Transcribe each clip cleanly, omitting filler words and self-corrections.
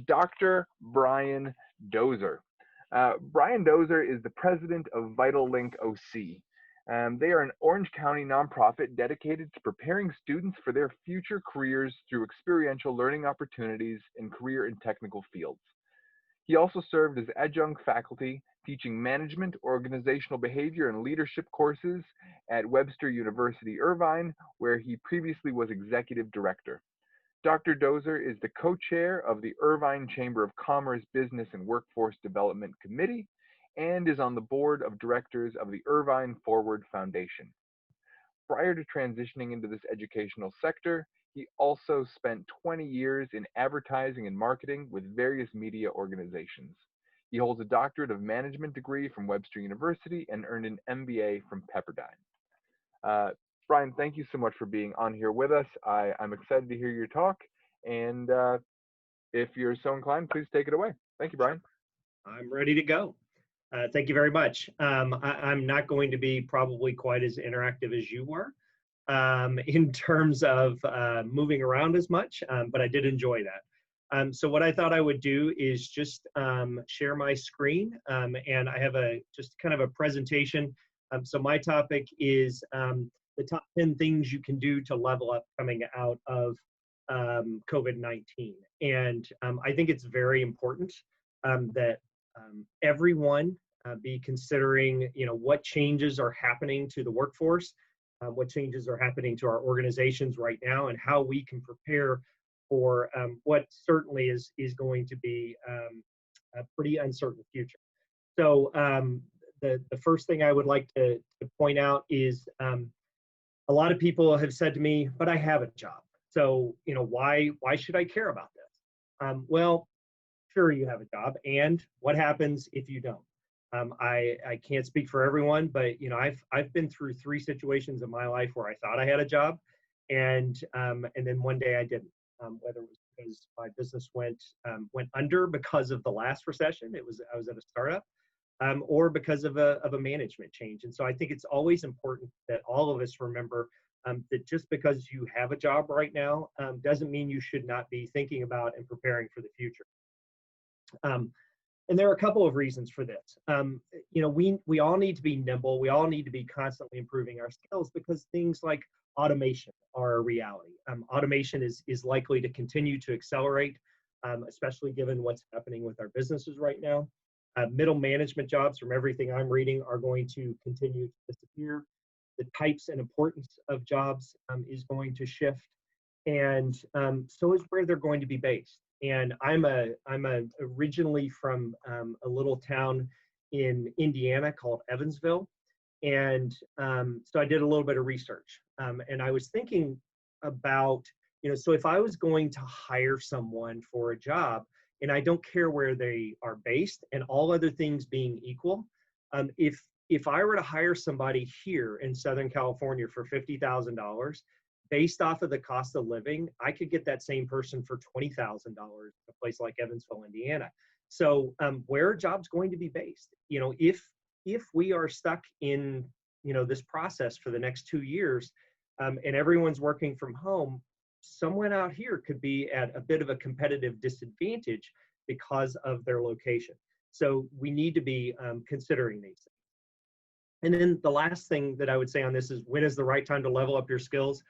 Dr. Brian Dozer. Brian Dozer is the president of Vital Link OC. They are an Orange County nonprofit dedicated to preparing students for their future careers through experiential learning opportunities in career and technical fields. He also served as adjunct faculty, teaching management, organizational behavior, and leadership courses at Webster University Irvine, where he previously was executive director. Dr. Dozer is the co-chair of the Irvine Chamber of Commerce Business and Workforce Development Committee and is on the board of directors of the Irvine Forward Foundation. Prior to transitioning into this educational sector, he also spent 20 years in advertising and marketing with various media organizations. He holds a doctorate of management degree from Webster University and earned an MBA from Pepperdine. Uh, Brian, thank you so much for being on here with us. I'm excited to hear your talk, and if you're so inclined, please take it away. Thank you, Brian. I'm ready to go. Thank you very much. I'm not going to be probably quite as interactive as you were in terms of moving around as much, but I did enjoy that. So what I thought I would do is just share my screen, and I have just kind of a presentation. So my topic is the top 10 things you can do to level up coming out of COVID-19. And I think it's very important that everyone be considering, what changes are happening to the workforce, what changes are happening to our organizations right now, and how we can prepare for what certainly is going to be a pretty uncertain future. So the first thing I would like to point out is a lot of people have said to me, but I have a job. So, why should I care about this? Well, sure, you have a job. And what happens if you don't? I can't speak for everyone, but, I've been through 3 situations in my life where I thought I had a job. And then one day I didn't, whether it was because my business went under because of the last recession. I was at a startup. Or because of a management change. And so I think it's always important that all of us remember that just because you have a job right now doesn't mean you should not be thinking about and preparing for the future. And there are a couple of reasons for this. We all need to be nimble. We all need to be constantly improving our skills because things like automation are a reality. Automation is likely to continue to accelerate, especially given what's happening with our businesses right now. Middle management jobs, from everything I'm reading, are going to continue to disappear. The types and importance of jobs is going to shift, and so is where they're going to be based. And I'm originally from a little town in Indiana called Evansville, and so I did a little bit of research, and I was thinking about, so if I was going to hire someone for a job, and I don't care where they are based, and all other things being equal, if I were to hire somebody here in Southern California for $50,000, based off of the cost of living, I could get that same person for $20,000 in a place like Evansville, Indiana. So where are jobs going to be based? If we are stuck in this process for the next 2 years, and everyone's working from home, someone out here could be at a bit of a competitive disadvantage because of their location. So we need to be considering these things. And then the last thing that I would say on this is, when is the right time to level up your skills?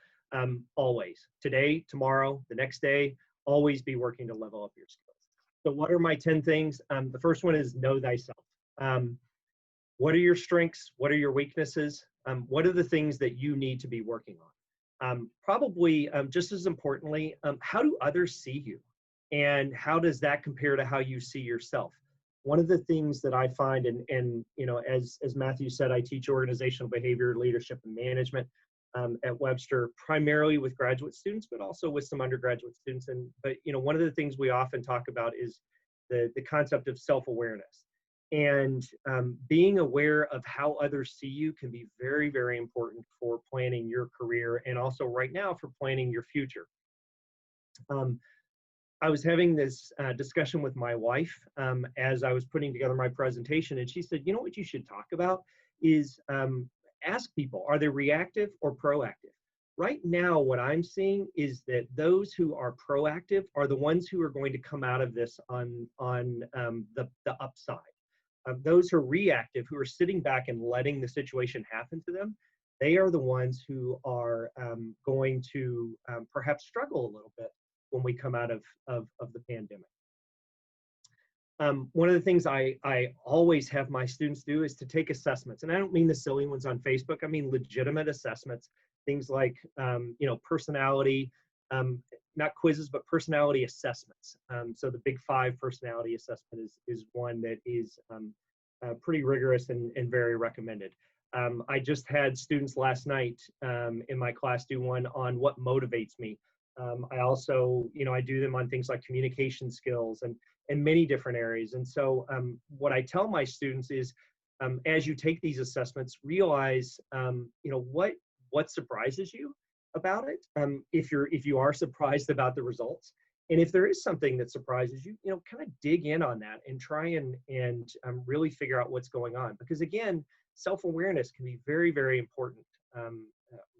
Always. Today, tomorrow, the next day, always be working to level up your skills. So what are my 10 things? The first one is know thyself. What are your strengths? What are your weaknesses? What are the things that you need to be working on? Probably just as importantly, how do others see you? And how does that compare to how you see yourself? One of the things that I find, and as Matthew said, I teach organizational behavior, leadership, and management at Webster, primarily with graduate students, but also with some undergraduate students. But one of the things we often talk about is the concept of self-awareness. And being aware of how others see you can be very, very important for planning your career, and also right now for planning your future. I was having this discussion with my wife as I was putting together my presentation, and she said, what you should talk about is ask people, are they reactive or proactive? Right now, what I'm seeing is that those who are proactive are the ones who are going to come out of this on the upside. Those who are reactive, who are sitting back and letting the situation happen to them, they are the ones who are going to perhaps struggle a little bit when we come out of the pandemic. One of the things I always have my students do is to take assessments. And I don't mean the silly ones on Facebook. I mean legitimate assessments, things like, personality, not quizzes, but personality assessments. So the Big Five personality assessment is one that is pretty rigorous and very recommended. I just had students last night in my class do one on what motivates me. I also, I do them on things like communication skills and many different areas. And so what I tell my students is, as you take these assessments, realize, what surprises you about it. If you are surprised about the results, and if there is something that surprises you, kind of dig in on that and try and really figure out what's going on. Because again, self-awareness can be very, very important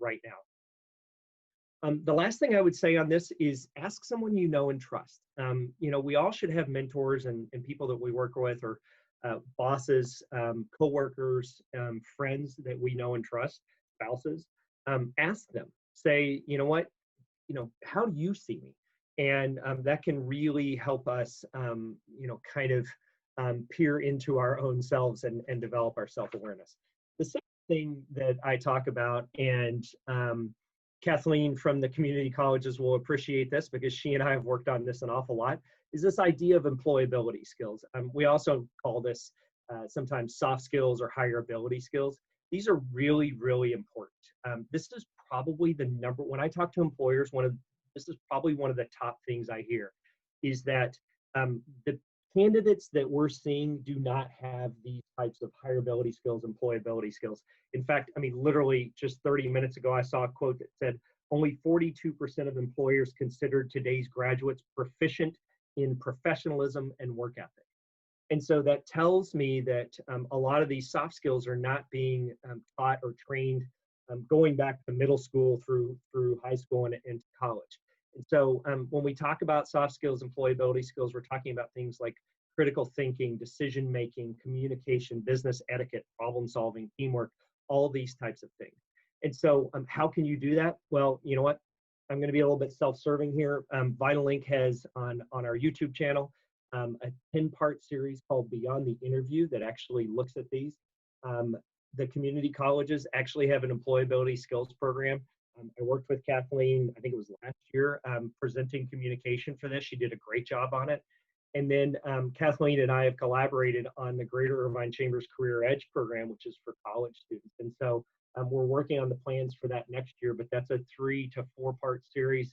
right now. The last thing I would say on this is ask someone you know and trust. We all should have mentors and people that we work with, or bosses, coworkers, friends that we know and trust, spouses. Ask them, say, what, how do you see me? And that can really help us, kind of peer into our own selves and develop our self-awareness. The second thing that I talk about, and Kathleen from the community colleges will appreciate this because she and I have worked on this an awful lot, is this idea of employability skills. We also call this sometimes soft skills or higher ability skills. These are really, really important. This is probably the number, when I talk to employers, this is probably one of the top things I hear, is that the candidates that we're seeing do not have these types of higher ability skills, employability skills. In fact, literally just 30 minutes ago, I saw a quote that said only 42% of employers considered today's graduates proficient in professionalism and work ethic. And so that tells me that a lot of these soft skills are not being taught or trained going back to middle school through high school and college. And so when we talk about soft skills, employability skills, we're talking about things like critical thinking, decision-making, communication, business etiquette, problem solving, teamwork, all these types of things. And so how can you do that? Well, you know what? I'm going to be a little bit self-serving here. VitalLink has on our YouTube channel a 10-part series called Beyond the Interview that actually looks at these. The community colleges actually have an employability skills program. I worked with Kathleen, I think it was last year, presenting communication for this. She did a great job on it. And then Kathleen and I have collaborated on the Greater Irvine Chamber's Career Edge program, which is for college students. And so we're working on the plans for that next year, but that's a 3 to 4 part series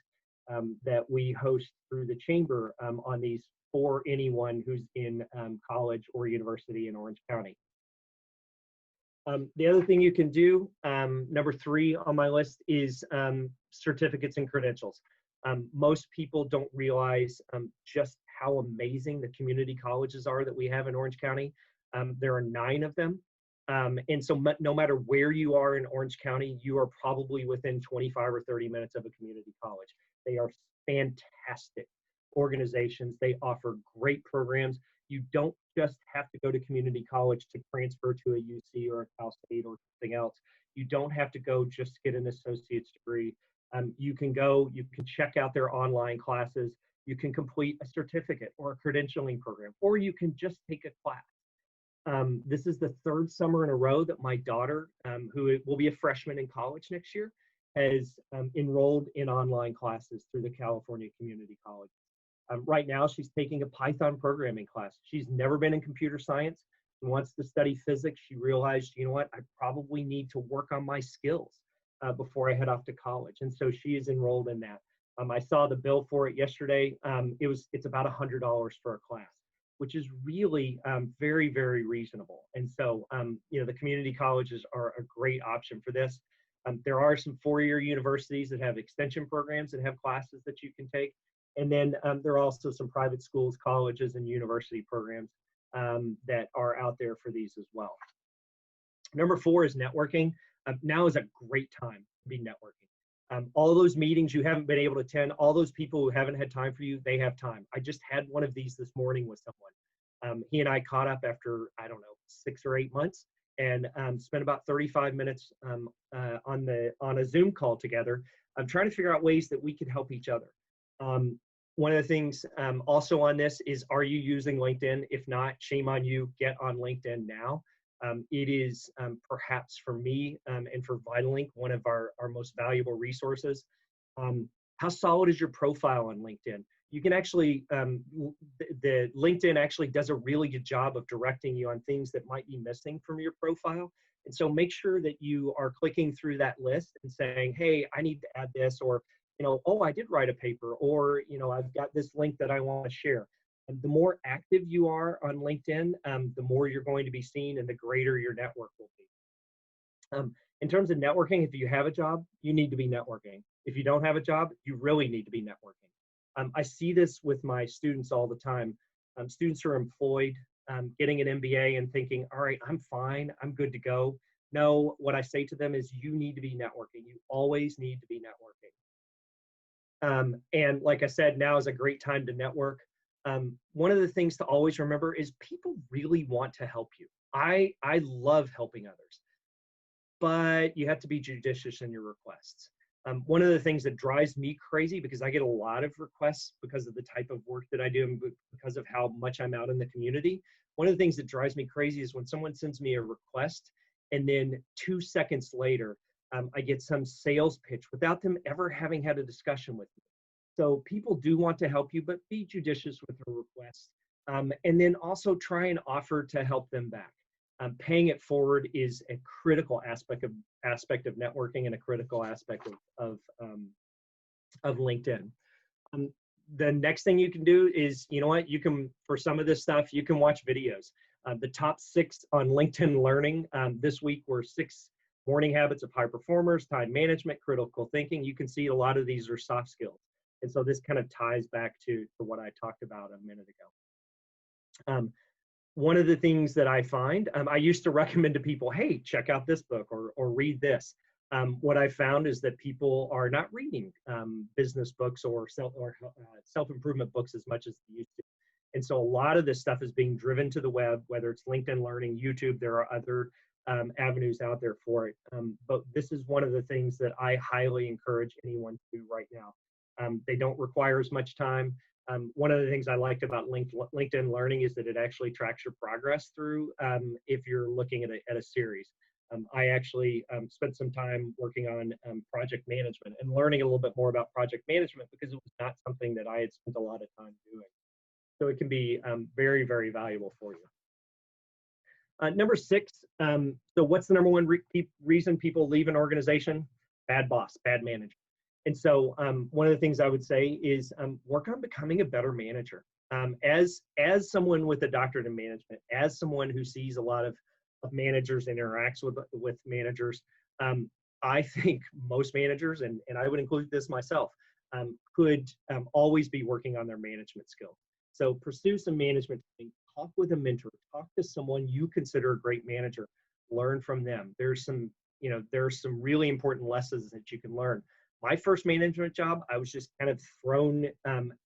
that we host through the Chamber on these for anyone who's in college or university in Orange County. The other thing you can do, number 3 on my list, is certificates and credentials. Most people don't realize just how amazing the community colleges are that we have in Orange County. There are 9 of them. And so no matter where you are in Orange County, you are probably within 25 or 30 minutes of a community college. They are fantastic organizations. They offer great programs. You don't just have to go to community college to transfer to a UC or a Cal State or something else. You don't have to go just to get an associate's degree. You can check out their online classes. You can complete a certificate or a credentialing program, or you can just take a class. This is the 3rd summer in a row that my daughter, who will be a freshman in college next year, has enrolled in online classes through the California Community College. Right now, she's taking a Python programming class. She's never been in computer science. She wants to study physics. She realized, you know what, I probably need to work on my skills before I head off to college. And so she is enrolled in that. I saw the bill for it yesterday. It's about $100 for a class, which is really very, very reasonable. And so, the community colleges are a great option for this. There are some 4-year universities that have extension programs that have classes that you can take. And then there are also some private schools, colleges, and university programs that are out there for these as well. Number 4 is networking. Now is a great time to be networking. All those meetings you haven't been able to attend, all those people who haven't had time for you, they have time. I just had one of these this morning with someone. He and I caught up after, I don't know, 6 or 8 months, and spent about 35 minutes on a Zoom call together. I'm trying to figure out ways that we could help each other. One of the things also on this is, are you using LinkedIn? If not, shame on you. Get on LinkedIn now. It is perhaps for me and for VitalLink, one of our most valuable resources. How solid is your profile on LinkedIn? You can actually, the LinkedIn actually does a really good job of directing you on things that might be missing from your profile. And so make sure that you are clicking through that list and saying, hey, I need to add this, or, oh, I did write a paper, or, I've got this link that I want to share. And the more active you are on LinkedIn, the more you're going to be seen and the greater your network will be. In terms of networking, if you have a job, you need to be networking. If you don't have a job, you really need to be networking. I see this with my students all the time. Students who are employed, getting an MBA and thinking, all right, I'm fine, I'm good to go. No, what I say to them is, you need to be networking. You always need to be networking. And like I said, now is a great time to network. One of the things to always remember is people really want to help you. I love helping others, but you have to be judicious in your requests. One of the things that drives me crazy, because I get a lot of requests because of the type of work that I do and because of how much I'm out in the community, one of the things that drives me crazy is when someone sends me a request and then 2 seconds later, I get some sales pitch without them ever having had a discussion with me. So people do want to help you, but be judicious with the request. And then also try and offer to help them back. Paying it forward is a critical aspect of networking and a critical aspect of LinkedIn. The next thing you can do is, you can, for some of this stuff, you can watch videos. The top 6 on LinkedIn Learning this week were 6 morning habits of high performers, time management, critical thinking. You can see a lot of these are soft skills. And so this kind of ties back to what I talked about a minute ago. One of the things that I find, I used to recommend to people, hey, check out this book or read this. What I found is that people are not reading business books or self-improvement books as much as they used to. And so a lot of this stuff is being driven to the web, whether it's LinkedIn Learning, YouTube, there are other avenues out there for it. But this is one of the things that I highly encourage anyone to do right now. They don't require as much time. One of the things I liked about LinkedIn Learning is that it actually tracks your progress through if you're looking at a series. I actually spent some time working on project management and learning a little bit more about project management because it was not something that I had spent a lot of time doing. So it can be very, very valuable for you. Number 6, so what's the number one reason people leave an organization? Bad boss, bad manager. And so one of the things I would say is work on becoming a better manager. As someone with a doctorate in management, as someone who sees a lot of managers and interacts with managers, I think most managers, and I would include this myself, could always be working on their management skills. So pursue some management training, talk with a mentor, talk to someone you consider a great manager, learn from them. There's some really important lessons that you can learn. My first management job, I was just kind of thrown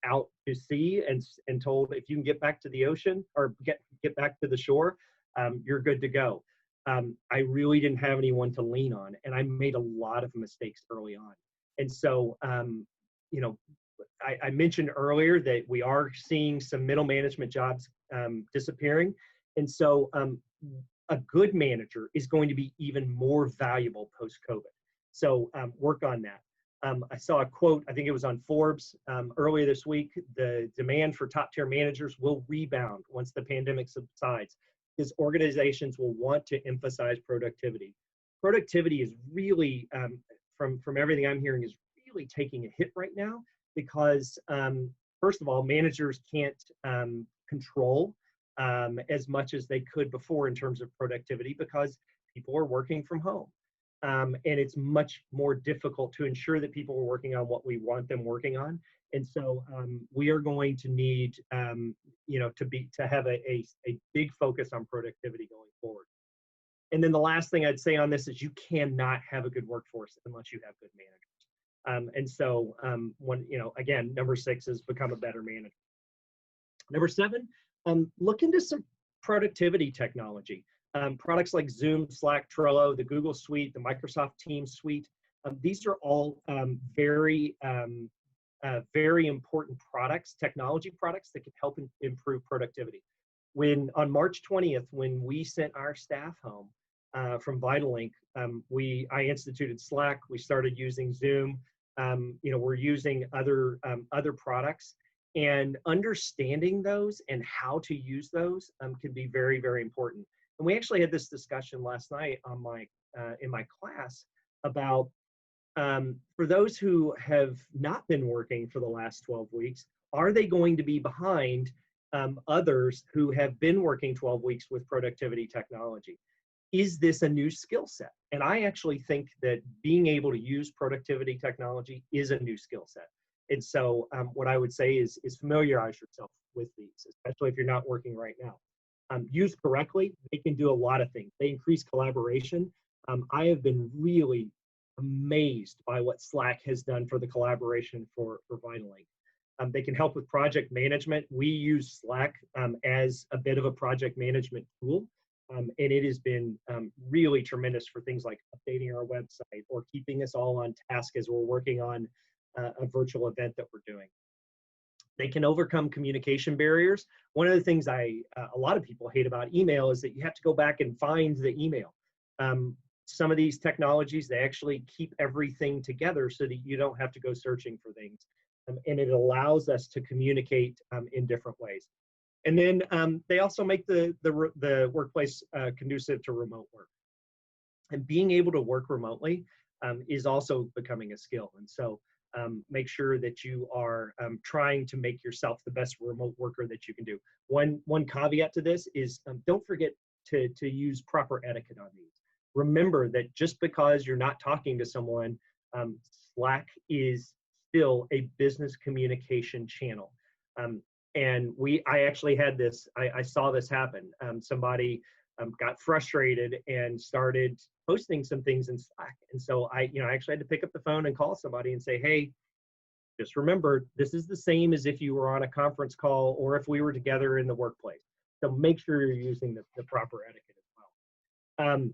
out to sea and told, if you can get back to the ocean or get back to the shore, you're good to go. I really didn't have anyone to lean on, and I made a lot of mistakes early on. And so, I mentioned earlier that we are seeing some middle management jobs disappearing. And so a good manager is going to be even more valuable post-COVID. So work on that. I saw a quote, I think it was on Forbes earlier this week, the demand for top tier managers will rebound once the pandemic subsides, because organizations will want to emphasize productivity. Productivity is really, from everything I'm hearing, is really taking a hit right now because, first of all, managers can't control as much as they could before in terms of productivity because people are working from home. And it's much more difficult to ensure that people are working on what we want them working on. And so we are going to need, to have a big focus on productivity going forward. And then the last thing I'd say on this is you cannot have a good workforce unless you have good managers. And so when, again, number 6 is become a better manager. Number 7, look into some productivity technology. Products like Zoom, Slack, Trello, the Google Suite, the Microsoft Teams Suite. These are all very important products, technology products that can help improve productivity. On March 20th, when we sent our staff home from VitalLink, I instituted Slack. We started using Zoom. We're using other products, and understanding those and how to use those can be very, very important. And we actually had this discussion last night on in my class about for those who have not been working for the last 12 weeks, are they going to be behind others who have been working 12 weeks with productivity technology? Is this a new skill set? And I actually think that being able to use productivity technology is a new skill set. And so what I would say is familiarize yourself with these, especially if you're not working right now. Used correctly, they can do a lot of things. They increase collaboration. I have been really amazed by what Slack has done for the collaboration for VitalLink. They can help with project management. We use Slack as a bit of a project management tool, and it has been really tremendous for things like updating our website or keeping us all on task as we're working on a virtual event that we're doing. They can overcome communication barriers. One of the things a lot of people hate about email is that you have to go back and find the email. Some of these technologies, they actually keep everything together so that you don't have to go searching for things. And it allows us to communicate in different ways. And then they also make the workplace conducive to remote work. And being able to work remotely is also becoming a skill. And so make sure that you are trying to make yourself the best remote worker that you can do. One caveat to this is don't forget to use proper etiquette on these. Remember that just because you're not talking to someone, Slack is still a business communication channel. And I actually had this, I saw this happen. Somebody got frustrated and started posting some things in Slack. And so I actually had to pick up the phone and call somebody and say, hey, just remember, this is the same as if you were on a conference call or if we were together in the workplace. So make sure you're using the proper etiquette as well.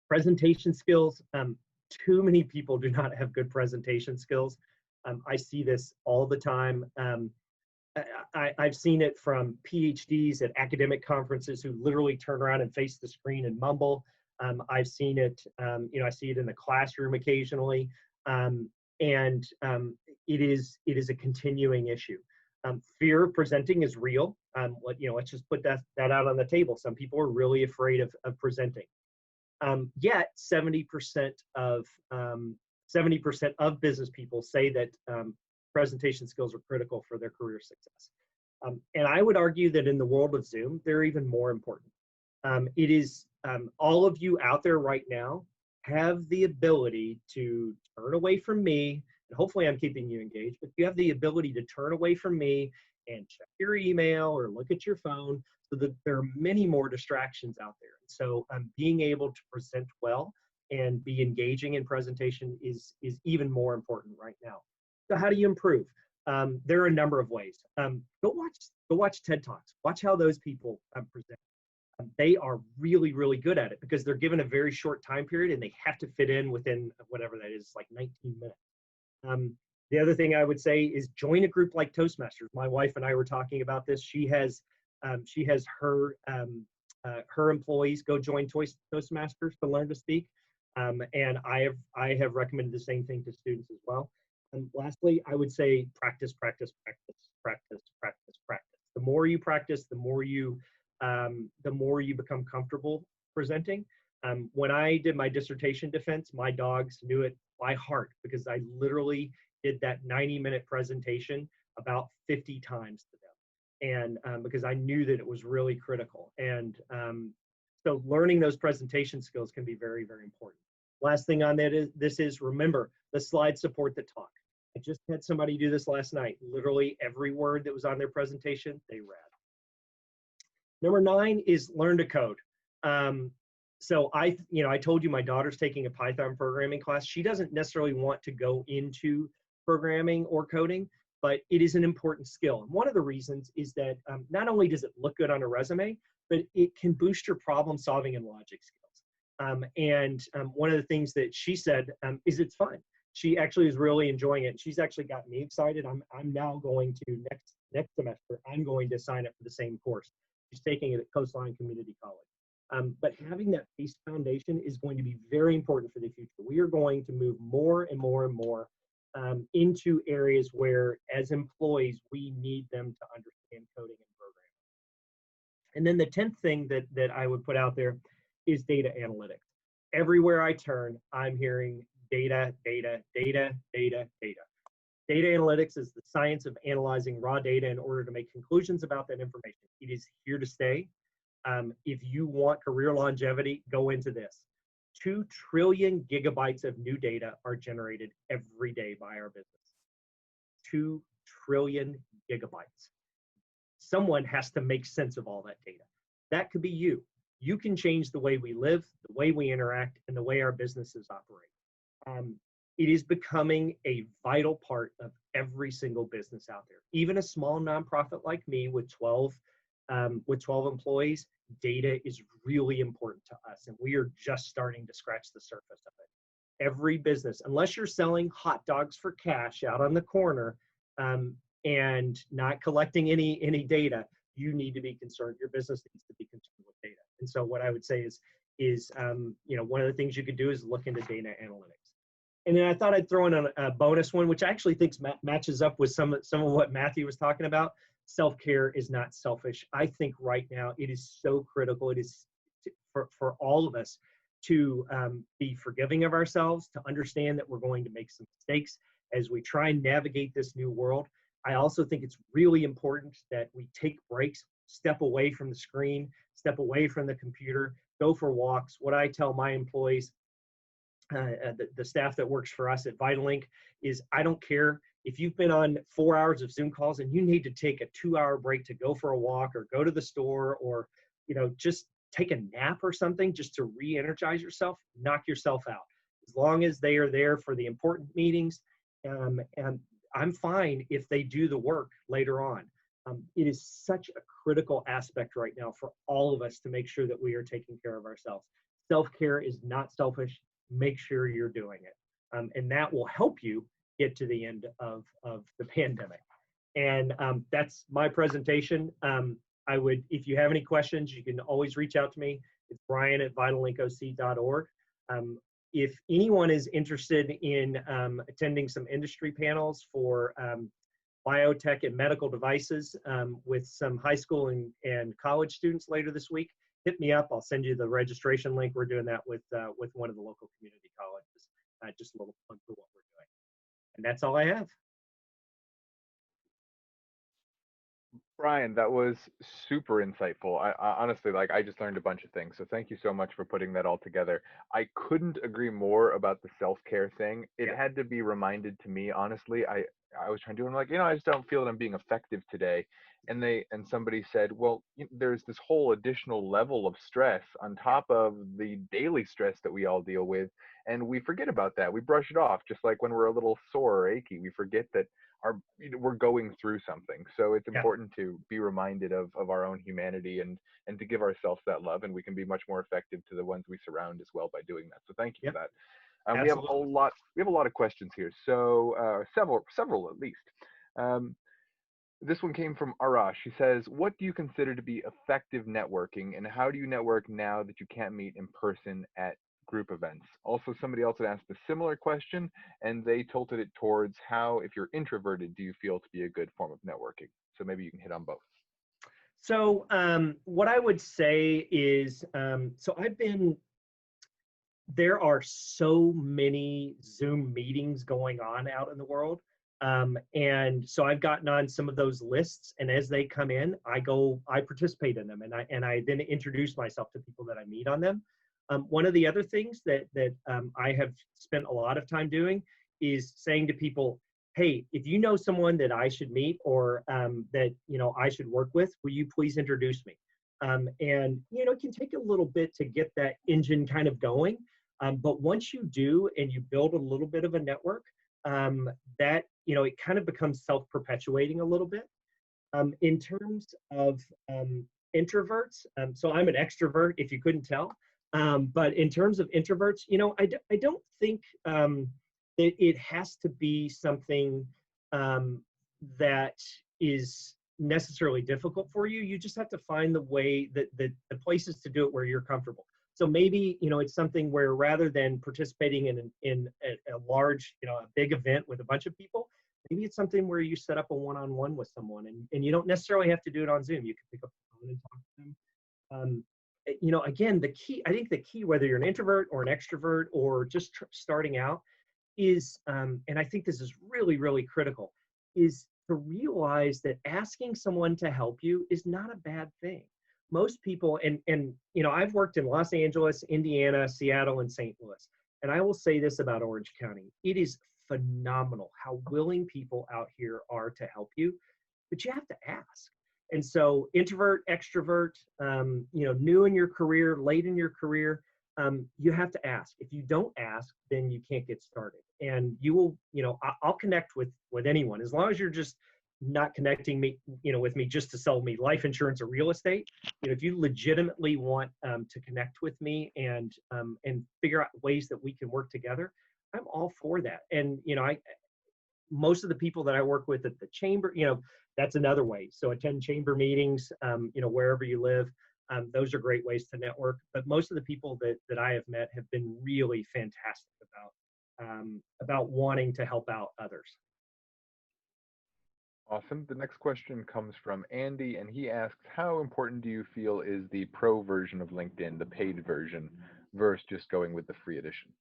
Presentation skills. Too many people do not have good presentation skills. I see this all the time. I've seen it from PhDs at academic conferences who literally turn around and face the screen and mumble. I've seen it, I see it in the classroom occasionally. And it is a continuing issue. Fear of presenting is real. Let's just put that out on the table. Some people are really afraid of presenting. Yet 70% of business people say that presentation skills are critical for their career success. And I would argue that in the world of Zoom, they're even more important. It is all of you out there right now have the ability to turn away from me, and hopefully I'm keeping you engaged, but you have the ability to turn away from me and check your email or look at your phone, so that there are many more distractions out there. So being able to present well and be engaging in presentation is even more important right now. So how do you improve? There are a number of ways. Go watch TED Talks. Watch how those people present. They are really, really good at it because they're given a very short time period and they have to fit in within whatever that is, like 19 minutes. The other thing I would say is join a group like Toastmasters. My wife and I were talking about this. She has her employees go join Toastmasters to learn to speak, and I have recommended the same thing to students as well. And lastly, I would say practice, practice, practice, practice, practice, practice. The more you practice, the more you become comfortable presenting. When I did my dissertation defense, my dogs knew it by heart because I literally did that 90-minute presentation about 50 times to them. And because I knew that it was really critical. And so learning those presentation skills can be very, very important. Last thing on that is remember, the slides support the talk. I just had somebody do this last night. Literally every word that was on their presentation, they read. Number 9 is learn to code. So I told you my daughter's taking a Python programming class. She doesn't necessarily want to go into programming or coding, but it is an important skill. And one of the reasons is that not only does it look good on a resume, but it can boost your problem solving and logic skills. One of the things that she said is it's fun. She actually is really enjoying it. She's actually got me excited. I'm now going to next semester, I'm going to sign up for the same course. She's taking it at Coastline Community College. But having that base foundation is going to be very important for the future. We are going to move more and more and more into areas where, as employees, we need them to understand coding and programming. And then the 10th thing that I would put out there is data analytics. Everywhere I turn, I'm hearing data, data, data, data, data. Data analytics is the science of analyzing raw data in order to make conclusions about that information. It is here to stay. If you want career longevity, go into this. 2 trillion gigabytes of new data are generated every day by our business. 2 trillion gigabytes. Someone has to make sense of all that data. That could be you. You can change the way we live, the way we interact, and the way our businesses operate. It is becoming a vital part of every single business out there. Even a small nonprofit like me with 12 employees, data is really important to us, and we are just starting to scratch the surface of it. Every business, unless you're selling hot dogs for cash out on the corner and not collecting any data, you need to be concerned. Your business needs to be concerned with data. And so what I would say is one of the things you could do is look into data analytics. And then I thought I'd throw in a bonus one, which I actually think matches up with some of what Matthew was talking about. Self-care is not selfish. I think right now it is so critical. It is for all of us to be forgiving of ourselves, to understand that we're going to make some mistakes as we try and navigate this new world. I also think it's really important that we take breaks, step away from the screen, step away from the computer, go for walks. What I tell my employees, the staff that works for us at VitalLink, is I don't care if you've been on 4 hours of Zoom calls and you need to take a 2-hour break to go for a walk or go to the store or just take a nap or something just to re-energize yourself, knock yourself out. As long as they are there for the important meetings, and I'm fine if they do the work later on. It is such a critical aspect right now for all of us to make sure that we are taking care of ourselves. Self-care is not selfish. Make sure you're doing it. And that will help you get to the end of the pandemic. And that's my presentation. If you have any questions, you can always reach out to me. It's brian@vitallinkoc.org. If anyone is interested in attending some industry panels for biotech and medical devices with some high school and college students later this week, hit me up. I'll send you the registration link. We're doing that with one of the local community colleges. Just a little plug for what we're doing. And that's all I have. Brian, that was super insightful. I honestly, I just learned a bunch of things. So thank you so much for putting that all together. I couldn't agree more about the self-care thing. It had to be reminded to me, honestly. I was trying to do it. I'm like, I just don't feel that I'm being effective today. And somebody said, well, there's this whole additional level of stress on top of the daily stress that we all deal with. And we forget about that. We brush it off, just like when we're a little sore or achy. We forget that we're going through something. So it's important to be reminded of our own humanity and to give ourselves that love, and we can be much more effective to the ones we surround as well by doing that. So thank you for that. We have a lot of questions here. So several at least. This one came from Arash. He says, what do you consider to be effective networking, and how do you network now that you can't meet in person at group events? Also, somebody else had asked a similar question, and they tilted it towards how, if you're introverted, do you feel to be a good form of networking? So maybe you can hit on both. So what I would say is, there are so many Zoom meetings going on out in the world. And so I've gotten on some of those lists, and as they come in, I participate in them, and I then introduce myself to people that I meet on them. One of the other things that I have spent a lot of time doing is saying to people, hey, if you know someone that I should meet or that I should work with, will you please introduce me? And, it can take a little bit to get that engine kind of going. But once you do and you build a little bit of a network, that, it kind of becomes self-perpetuating a little bit. In terms of introverts, so I'm an extrovert, if you couldn't tell. But in terms of introverts, I don't think that it has to be something that is necessarily difficult for you. You just have to find the way that the places to do it where you're comfortable. So maybe, it's something where rather than participating in a large, a big event with a bunch of people, maybe it's something where you set up a one-on-one with someone, and you don't necessarily have to do it on Zoom. You can pick up the phone and talk to them. Again, I think the key, whether you're an introvert or an extrovert or just starting out, is, and I think this is really, really critical, is to realize that asking someone to help you is not a bad thing. Most people, and I've worked in Los Angeles, Indiana, Seattle, and St. Louis, and I will say this about Orange County: it is phenomenal how willing people out here are to help you, but you have to ask. And so, introvert, extrovert, new in your career, late in your career, you have to ask. If you don't ask, then you can't get started. And you will, I'll connect with anyone, as long as you're just not connecting me, with me just to sell me life insurance or real estate. If you legitimately want to connect with me and figure out ways that we can work together, I'm all for that. And most of the people that I work with at the chamber, that's another way. So attend chamber meetings, wherever you live. Those are great ways to network. But most of the people that I have met have been really fantastic about wanting to help out others. Awesome. The next question comes from Andy, and he asks, how important do you feel is the pro version of LinkedIn, the paid version, versus just going with the free edition?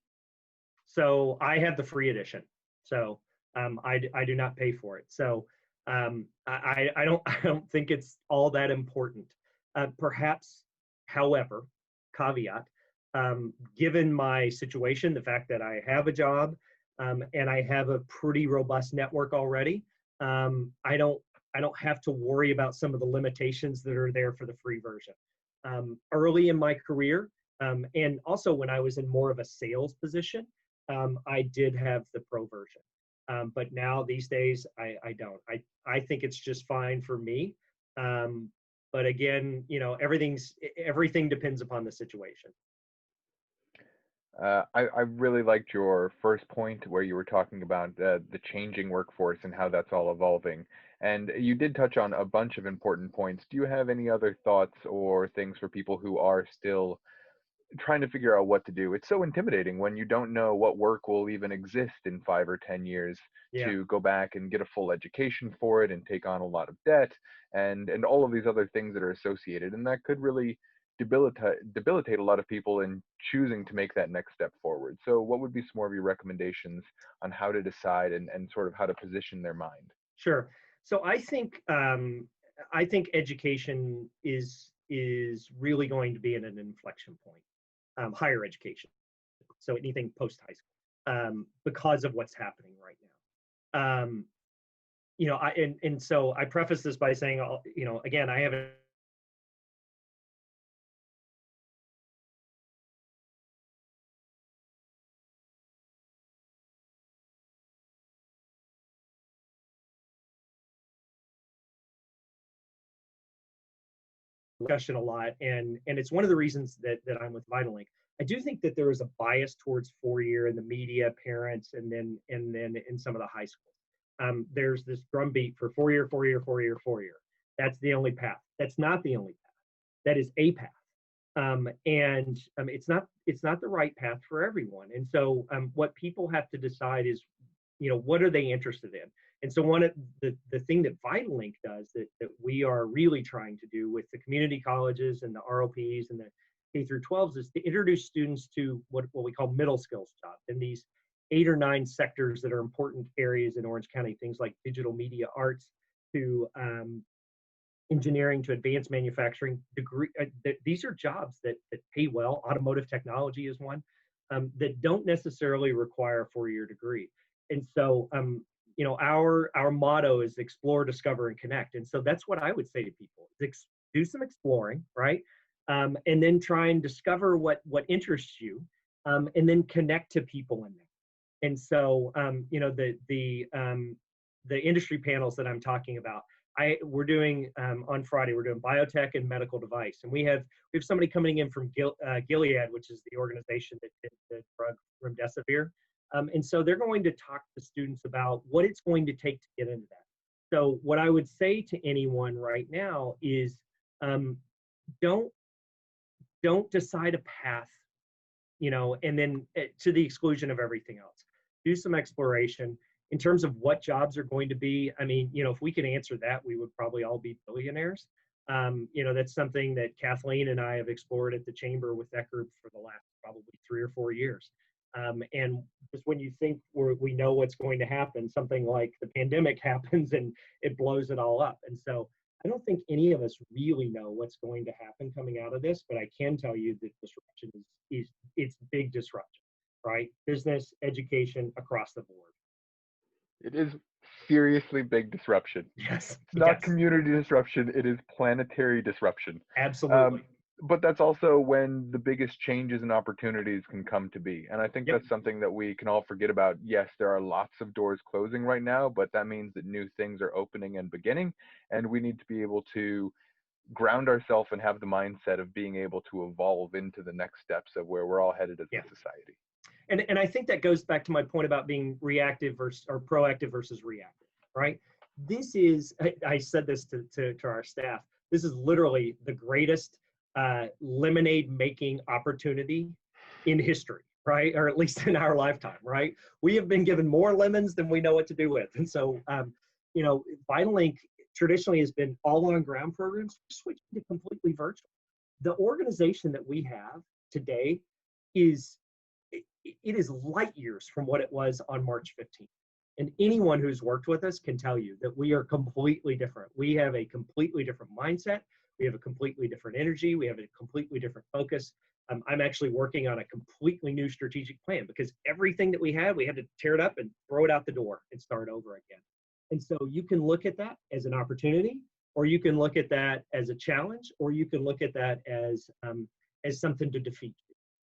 So I have the free edition. So I do not pay for it. So I don't think it's all that important. Perhaps, however, caveat, given my situation, the fact that I have a job and I have a pretty robust network already, I don't have to worry about some of the limitations that are there for the free version. Early in my career, and also when I was in more of a sales position, I did have the pro version. But now these days, I don't. I think it's just fine for me. But again, everything depends upon the situation. I really liked your first point where you were talking about the changing workforce and how that's all evolving. And you did touch on a bunch of important points. Do you have any other thoughts or things for people who are still trying to figure out what to do? It's so intimidating when you don't know what work will even exist in 5 or 10 years, Yeah. to go back and get a full education for it and take on a lot of debt and all of these other things that are associated. And that could really debilitate a lot of people in choosing to make that next step forward. So what would be some more of your recommendations on how to decide and sort of how to position their mind? Sure. So I think education is really going to be at an inflection point. Higher education, so anything post high school, because of what's happening right now. So I preface this by saying, again, I haven't discussion a lot, and it's one of the reasons that I'm with Vitalink. I do think that there is a bias towards 4-year in the media, parents, and then in some of the high schools. There's this drumbeat for 4-year, 4-year, 4-year, 4-year. That's the only path. That's not the only path. That is a path. It's not the right path for everyone. And so what people have to decide is, what are they interested in? And so one of the thing that Vitalink does that we are really trying to do with the community colleges and the ROPs and the K through 12s is to introduce students to what we call middle skills jobs in these 8 or 9 sectors that are important areas in Orange County, things like digital media arts to engineering to advanced manufacturing degree. These are jobs that pay well. Automotive technology is one that don't necessarily require a 4-year degree. And so, our motto is explore, discover, and connect. And so that's what I would say to people: do some exploring, right? And then try and discover what interests you, and then connect to people in there. And so, the industry panels that I'm talking about, we're doing on Friday. We're doing biotech and medical device, and we have somebody coming in from Gilead, which is the organization that did the drug remdesivir, and so they're going to talk to students about what it's going to take to get into that. So what I would say to anyone right now is, don't decide a path, and then to the exclusion of everything else. Do some exploration in terms of what jobs are going to be. I mean, if we could answer that, we would probably all be billionaires. That's something that Kathleen and I have explored at the chamber with that group for the last probably 3 or 4 years. And just when you think we know what's going to happen, something like the pandemic happens and it blows it all up. And so I don't think any of us really know what's going to happen coming out of this, but I can tell you that disruption it's big disruption, right? Business, education, across the board. It is seriously big disruption. Yes. It's not community disruption, it is planetary disruption. Absolutely. But that's also when the biggest changes and opportunities can come to be. And I think that's something that we can all forget about. Yes, there are lots of doors closing right now, but that means that new things are opening and beginning. And we need to be able to ground ourselves and have the mindset of being able to evolve into the next steps of where we're all headed as a society. And I think that goes back to my point about being reactive or proactive versus reactive, right? This is, I said this to our staff, this is literally the greatest lemonade making opportunity in history, right? Or at least in our lifetime, right? We have been given more lemons than we know what to do with. And so, VitalLink traditionally has been all on ground programs, switching to completely virtual. The organization that we have today is light years from what it was on March 15th. And anyone who's worked with us can tell you that we are completely different. We have a completely different mindset. We have a completely different energy. We have a completely different focus. I'm actually working on a completely new strategic plan because everything that we had to tear it up and throw it out the door and start over again. And so you can look at that as an opportunity, or you can look at that as a challenge, or you can look at that as something to defeat.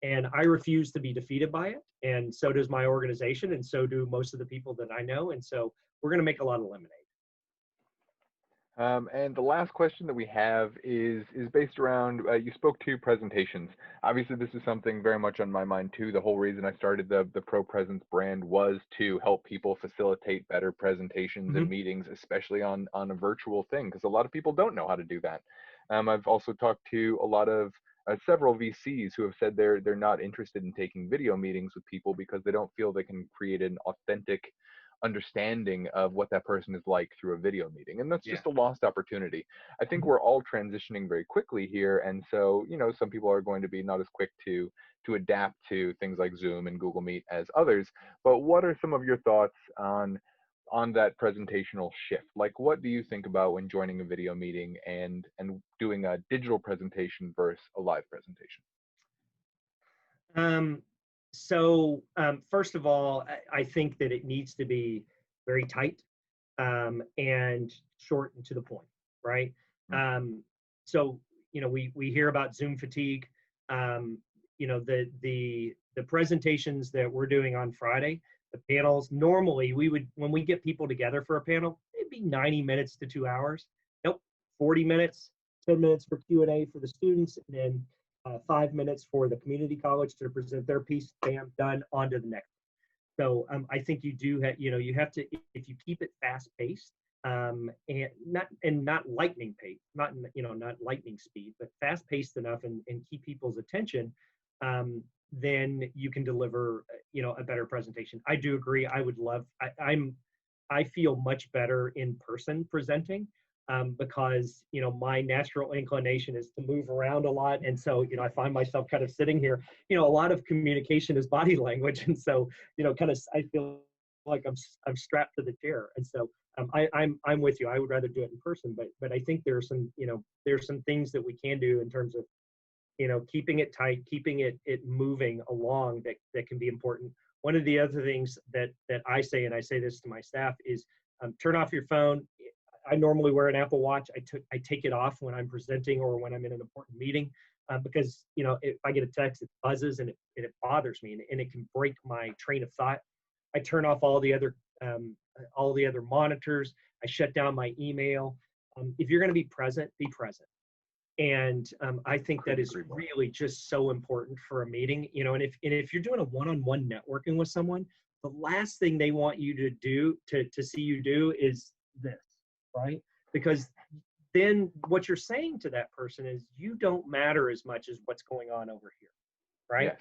And I refuse to be defeated by it. And so does my organization. And so do most of the people that I know. And so we're going to make a lot of lemonade. And the last question that we have is based around, you spoke to presentations. Obviously, this is something very much on my mind too. The whole reason I started the Pro Presence brand was to help people facilitate better presentations and meetings, especially on a virtual thing, because a lot of people don't know how to do that. I've also talked to a lot of several VCs who have said they're not interested in taking video meetings with people because they don't feel they can create an authentic understanding of what that person is like through a video meeting, and that's just a lost opportunity. I think we're all transitioning very quickly here, and so some people are going to be not as quick to adapt to things like Zoom and Google Meet as others. But what are some of your thoughts on that presentational shift? Like, what do you think about when joining a video meeting and doing a digital presentation versus a live presentation? So first of all, I think that it needs to be very tight and short and to the point, right? So we hear about Zoom fatigue. The presentations that we're doing on Friday, the panels, normally when we get people together for a panel, it'd be 90 minutes to 2 hours. Nope, 40 minutes, 10 minutes for Q&A for the students, and then 5 minutes for the community college to present their piece. Bam, done, on to the next. So I think you do have, you have to, if you keep it fast paced, and not lightning pace, not lightning speed, but fast paced enough and keep people's attention, then you can deliver, a better presentation. I do agree. I would love, I feel much better in person presenting. Because my natural inclination is to move around a lot, and so I find myself kind of sitting here. A lot of communication is body language, and so kind of I feel like I'm strapped to the chair, and so I'm with you. I would rather do it in person, but I think there's some things that we can do in terms of keeping it tight, keeping it moving along that can be important. One of the other things that I say, and I say this to my staff, is turn off your phone. I normally wear an Apple Watch. I take it off when I'm presenting or when I'm in an important meeting, because if I get a text, it buzzes and it bothers me, and it can break my train of thought. I turn off all the other monitors. I shut down my email. If you're going to be present, be present. And I think that is really just so important for a meeting. And if you're doing a one-on-one networking with someone, the last thing they want you to do to see you do is this, right? Because then what you're saying to that person is you don't matter as much as what's going on over here, right?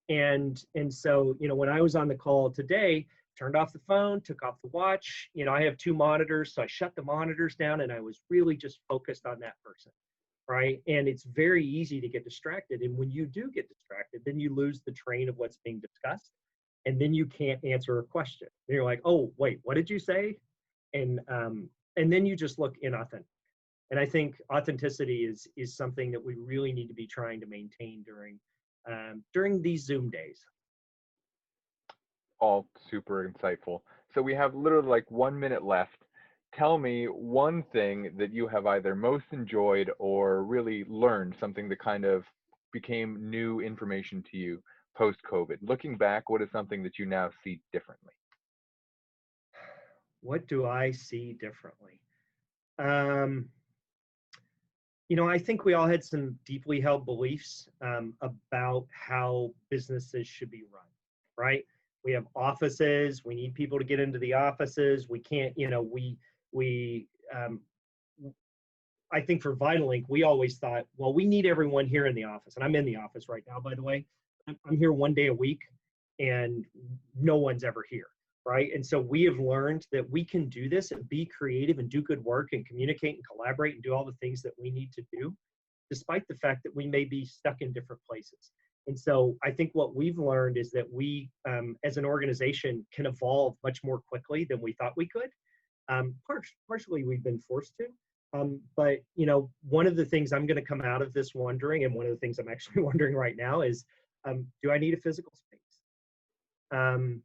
Yes. And so when I was on the call today, turned off the phone, took off the watch. I have 2 monitors, so I shut the monitors down, and I was really just focused on that person, right? And it's very easy to get distracted, and when you do get distracted, then you lose the train of what's being discussed, and then you can't answer a question. And you're like, oh wait, what did you say? And then you just look inauthentic. And I think authenticity is something that we really need to be trying to maintain during these Zoom days. All super insightful. So we have literally like 1 minute left. Tell me one thing that you have either most enjoyed or really learned, something that kind of became new information to you post-COVID. Looking back, what is something that you now see differently? What do I see differently? I think we all had some deeply held beliefs about how businesses should be run, right? We have offices. We need people to get into the offices. We can't, I think for VitalLink, we always thought, well, we need everyone here in the office. And I'm in the office right now, by the way. I'm here 1 day a week, and no one's ever here, right? And so we have learned that we can do this and be creative and do good work and communicate and collaborate and do all the things that we need to do, despite the fact that we may be stuck in different places. And so I think what we've learned is that we, as an organization, can evolve much more quickly than we thought we could. Partially we've been forced to. But one of the things I'm going to come out of this wondering, and one of the things I'm actually wondering right now is, do I need a physical space? I'm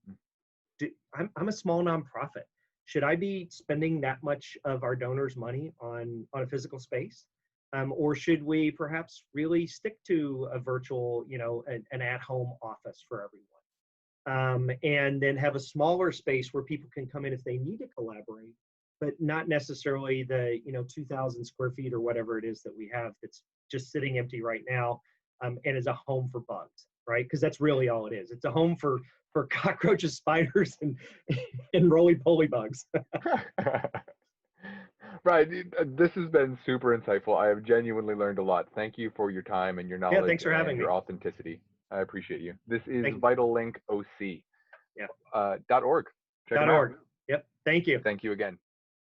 a small nonprofit. Should I be spending that much of our donors' money on a physical space? Or should we perhaps really stick to a virtual, an at-home office for everyone? And then have a smaller space where people can come in if they need to collaborate, but not necessarily the 2,000 square feet or whatever it is that we have that's just sitting empty right now, and is a home for bugs, right? Because that's really all it is. It's a home for cockroaches, spiders, and roly-poly bugs. Right. This has been super insightful. I have genuinely learned a lot. Thank you for your time and your knowledge. Yeah, thanks for having and me. Your authenticity. I appreciate you. This is Thank you. VitalLink OC. Yeah. .org. Check it out. .org. Yep. Thank you. Thank you again.